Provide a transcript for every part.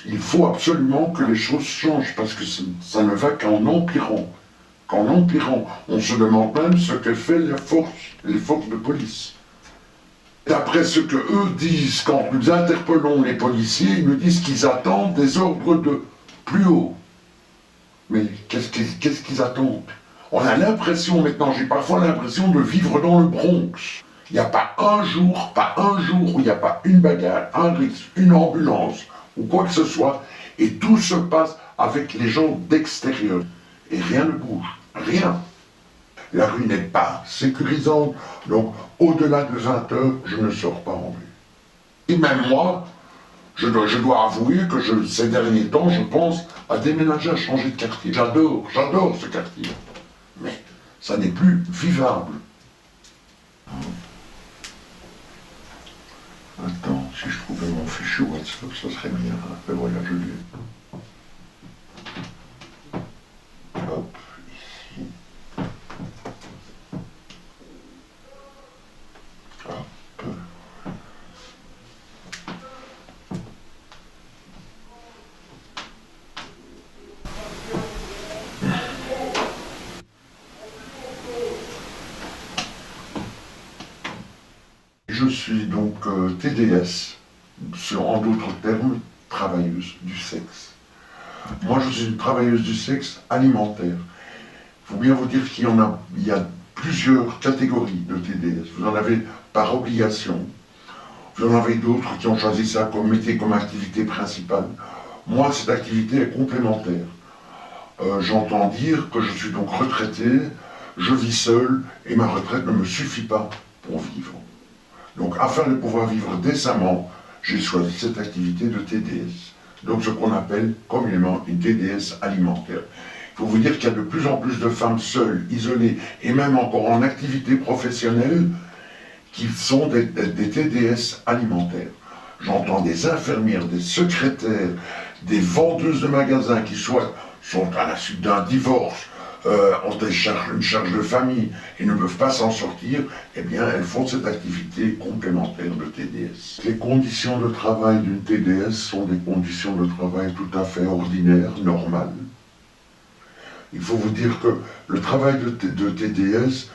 Il faut absolument que les choses changent, parce que ça ne va qu'en empirant. Qu'en empirant. On se demande même ce que fait les forces de police. D'après ce que eux disent, quand nous interpellons les policiers, ils nous disent qu'ils attendent des ordres de plus haut. Mais qu'est-ce qu'ils attendent? On a l'impression maintenant, j'ai parfois l'impression de vivre dans le Bronx. Il n'y a pas un jour où il n'y a pas une bagarre, un risque, une ambulance ou quoi que ce soit, et tout se passe avec les gens d'extérieur. Et rien ne bouge, rien. La rue n'est pas sécurisante, donc au-delà de 20 heures, je ne sors pas en rue. Et même moi, je dois avouer que ces derniers temps, je pense à déménager, à changer de quartier. J'adore ce quartier. Mais ça n'est plus vivable. Attends, si je trouvais mon fichier WhatsApp, ça serait bien. Ben voilà, je l'ai. Hop, ici. Hop. Je suis donc TDS, en d'autres termes, travailleuse du sexe. Moi, je suis une travailleuse du sexe alimentaire. Il faut bien vous dire il y a plusieurs catégories de TDS. Vous en avez par obligation. Vous en avez d'autres qui ont choisi ça comme métier, comme activité principale. Moi, cette activité est complémentaire. J'entends dire que je suis donc retraité, je vis seul et ma retraite ne me suffit pas pour vivre. Donc, afin de pouvoir vivre décemment, j'ai choisi cette activité de TDS. Donc, ce qu'on appelle communément une TDS alimentaire. Il faut vous dire qu'il y a de plus en plus de femmes seules, isolées, et même encore en activité professionnelle, qui sont des TDS alimentaires. J'entends des infirmières, des secrétaires, des vendeuses de magasins qui soit sont à la suite d'un divorce, ont une charge de famille et ne peuvent pas s'en sortir, eh bien elles font cette activité complémentaire de TDS. Les conditions de travail d'une TDS sont des conditions de travail tout à fait ordinaires, normales. Il faut vous dire que le travail de TDS,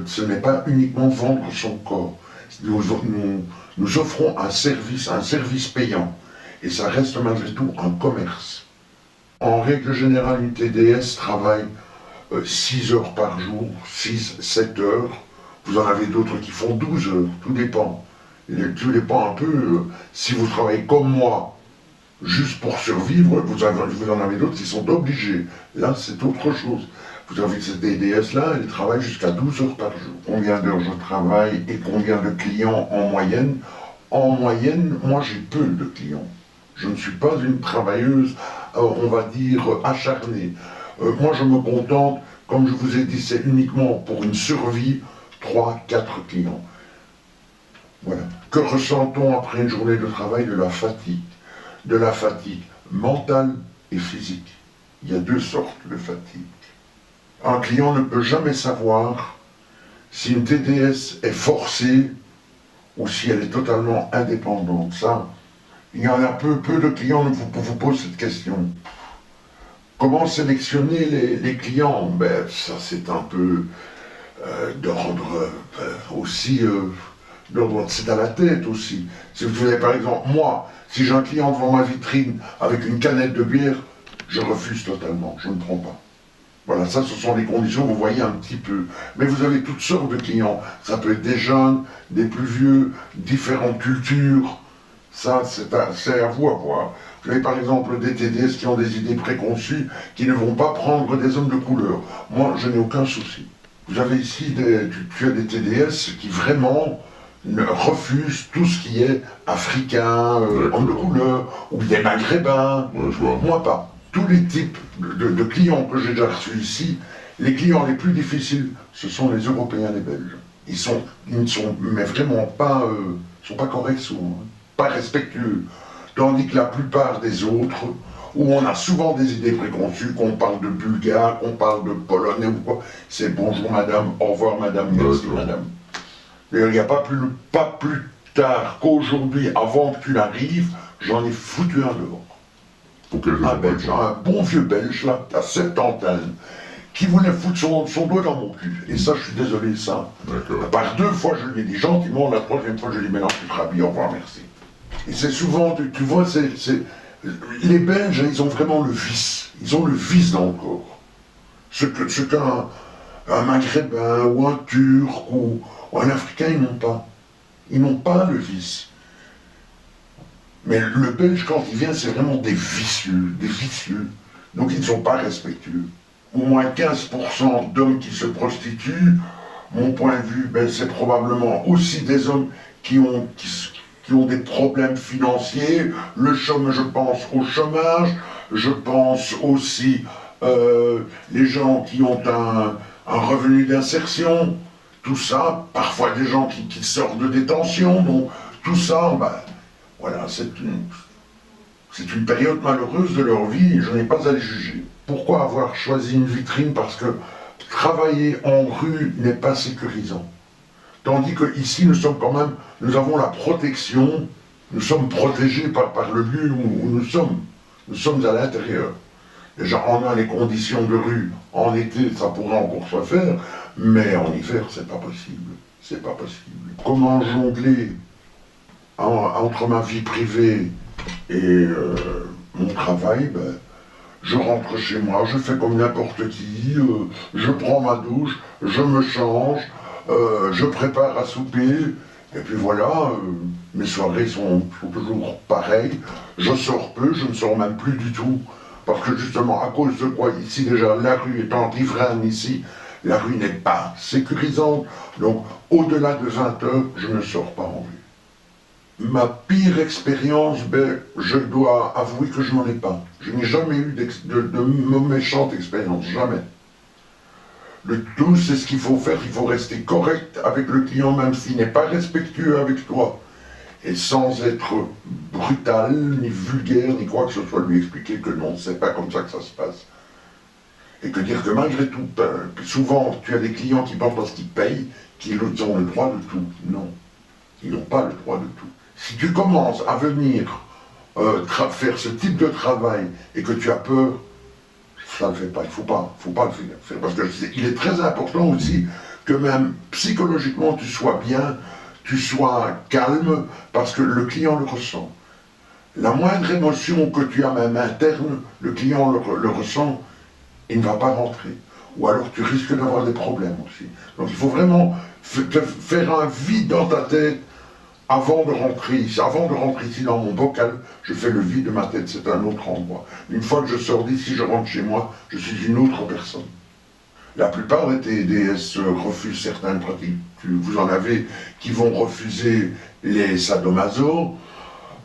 ce n'est pas uniquement vendre son corps. Nous offrons un service payant, et ça reste malgré tout un commerce. En règle générale, une TDS travaille 6 heures par jour, 6-7 heures. Vous en avez d'autres qui font 12 heures, tout dépend. Tout dépend un peu, si vous travaillez comme moi, juste pour survivre, vous en avez d'autres qui sont obligés. Là, c'est autre chose. Vous avez cette TDS-là, elle travaille jusqu'à 12 heures par jour. Combien d'heures je travaille et combien de clients en moyenne? En moyenne, moi j'ai peu de clients. Je ne suis pas une travailleuse, on va dire, acharnée. Moi je me contente, comme je vous ai dit, c'est uniquement pour une survie, 3-4 clients. Voilà. Que ressent-on après une journée de travail? De la fatigue. De la fatigue mentale et physique. Il y a deux sortes de fatigue. Un client ne peut jamais savoir si une TDS est forcée ou si elle est totalement indépendante. Ça, il y en a peu de clients qui vous posent cette question. Comment sélectionner les clients? Ben, ça c'est un peu d'ordre aussi, c'est à la tête aussi. Si vous avez par exemple, moi, si j'ai un client devant ma vitrine avec une canette de bière, je refuse totalement, je ne prends pas. Voilà, ça ce sont les conditions, vous voyez un petit peu. Mais vous avez toutes sortes de clients. Ça peut être des jeunes, des plus vieux, différentes cultures. Ça, c'est à vous à voir. Vous avez par exemple des TDS qui ont des idées préconçues, qui ne vont pas prendre des hommes de couleur. Moi, je n'ai aucun souci. Vous avez ici tu as des TDS qui vraiment refusent tout ce qui est africain, homme de couleur, ou des maghrébins. Ouais, moi pas. Tous les types de clients que j'ai déjà reçus ici, les clients les plus difficiles, ce sont les Européens et les Belges. Ils ne sont mais vraiment pas, sont pas corrects souvent, pas respectueux. Tandis que la plupart des autres, où on a souvent des idées préconçues, qu'on parle de bulgare, qu'on parle de polonais ou quoi, c'est bonjour madame, au revoir madame, merci madame. D'ailleurs, il n'y a pas plus tard qu'aujourd'hui, avant que tu n'arrives, j'en ai foutu un dehors. Un bon vieux Belge, là, à 70 ans, qui voulait foutre son doigt dans mon cul. Et ça, je suis désolé, ça. Par 2 fois, je lui ai dit gentiment, la 3e fois, je lui ai dit, maintenant, tu te rhabilles, au revoir, merci. Et c'est souvent, tu vois, les Belges, ils ont vraiment le vice. Ils ont le vice dans le corps. Ce qu'un Maghrébin, ou un Turc, ou un Africain, ils n'ont pas. Ils n'ont pas le vice. Mais le Belge, quand il vient, c'est vraiment des vicieux, des vicieux. Donc ils ne sont pas respectueux. Au moins 15% d'hommes qui se prostituent, mon point de vue, ben, c'est probablement aussi des hommes qui ont des problèmes financiers. Je pense au chômage, je pense aussi les gens qui ont un revenu d'insertion, tout ça, parfois des gens qui sortent de détention, donc tout ça, ben, voilà, c'est une période malheureuse de leur vie et je n'ai pas à les juger. Pourquoi avoir choisi une vitrine? Parce que travailler en rue n'est pas sécurisant. Tandis qu'ici, nous avons la protection, nous sommes protégés par le lieu où nous sommes. Nous sommes à l'intérieur. Déjà, on a les conditions de rue. En été, ça pourrait encore se faire, mais en hiver, c'est pas possible. C'est pas possible. Comment jongler entre ma vie privée et mon travail? Ben, je rentre chez moi, je fais comme n'importe qui, je prends ma douche, je me change, je prépare à souper, et puis voilà, mes soirées sont toujours pareilles. Je sors peu, je ne sors même plus du tout, parce que justement, à cause de quoi, ici déjà, la rue étant riveraine ici, la rue n'est pas sécurisante, donc au-delà de 20 heures, je ne sors pas en rue. Ma pire expérience, ben, je dois avouer que je n'en ai pas. Je n'ai jamais eu de méchante expérience, jamais. Le tout, c'est ce qu'il faut faire, il faut rester correct avec le client, même s'il n'est pas respectueux avec toi. Et sans être brutal, ni vulgaire, ni quoi que ce soit, lui expliquer que non, c'est pas comme ça que ça se passe. Et que dire que malgré tout, souvent, tu as des clients qui pensent parce qu'ils payent, qu'ils ont le droit de tout. Non, ils n'ont pas le droit de tout. Si tu commences à venir faire ce type de travail et que tu as peur, ça ne le fait pas, il faut pas le faire. Parce qu'il est très important aussi que même psychologiquement tu sois bien, tu sois calme, parce que le client le ressent. La moindre émotion que tu as même interne, le client le ressent, il ne va pas rentrer. Ou alors tu risques d'avoir des problèmes aussi. Donc il faut vraiment faire un vide dans ta tête avant de rentrer ici dans mon bocal, je fais le vide de ma tête, c'est un autre endroit. Une fois que je sors d'ici, je rentre chez moi, je suis une autre personne. La plupart des TDS refusent certaines pratiques. Vous en avez qui vont refuser les sadomaso,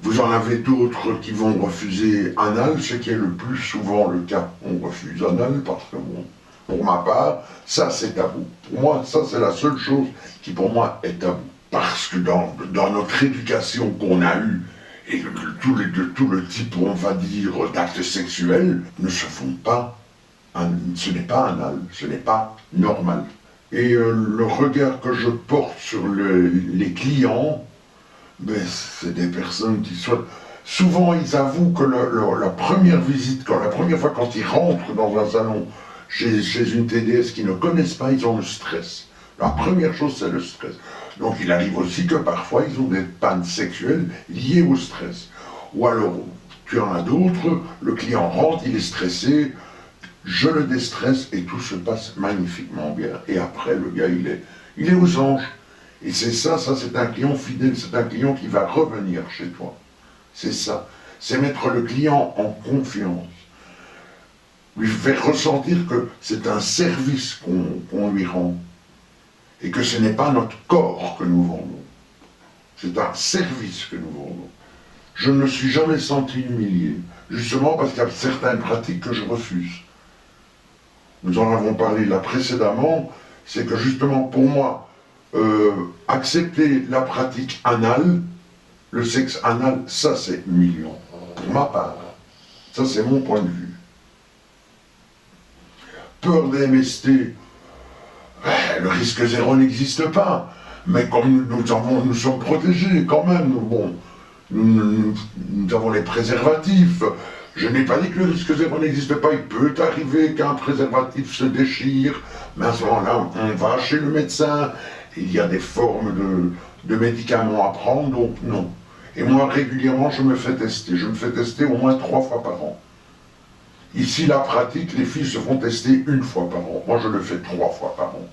vous en avez d'autres qui vont refuser anal, ce qui est le plus souvent le cas. On refuse anal parce que, bon, pour ma part, ça c'est tabou. Pour moi, ça c'est la seule chose qui pour moi est tabou. Parce que dans notre éducation qu'on a eue, et tout le type, on va dire, d'actes sexuels, ne se font pas, ce n'est pas anal, ce n'est pas normal. Et le regard que je porte sur les clients, ben, c'est des personnes qui sont... Souvent, ils avouent que la première visite, la première fois quand ils rentrent dans un salon chez une TDS qu'ils ne connaissent pas, ils ont le stress. La première chose, c'est le stress. Donc il arrive aussi que parfois ils ont des pannes sexuelles liées au stress. Ou alors, tu en as d'autres, le client rentre, il est stressé, je le déstresse et tout se passe magnifiquement bien. Et après, le gars, il est aux anges. Et c'est ça c'est un client fidèle, c'est un client qui va revenir chez toi. C'est ça. C'est mettre le client en confiance. Lui faire ressentir que c'est un service qu'on lui rend. Et que ce n'est pas notre corps que nous vendons. C'est un service que nous vendons. Je ne me suis jamais senti humilié, justement parce qu'il y a certaines pratiques que je refuse. Nous en avons parlé là précédemment, c'est que justement pour moi, accepter la pratique anale, le sexe anal, ça c'est humiliant, pour ma part. Ça c'est mon point de vue. Peur des MST, le risque zéro n'existe pas, mais comme nous sommes protégés quand même, bon, nous avons les préservatifs, Je n'ai pas dit que le risque zéro n'existe pas. Il peut arriver qu'un préservatif se déchire, mais à ce moment-là, on va chez le médecin. Il y a des formes de médicaments à prendre, donc non. Et moi, régulièrement, je me fais tester. Je me fais tester au moins 3 fois par an. Ici, la pratique, les filles se font tester 1 fois par an. Moi, je le fais 3 fois par an.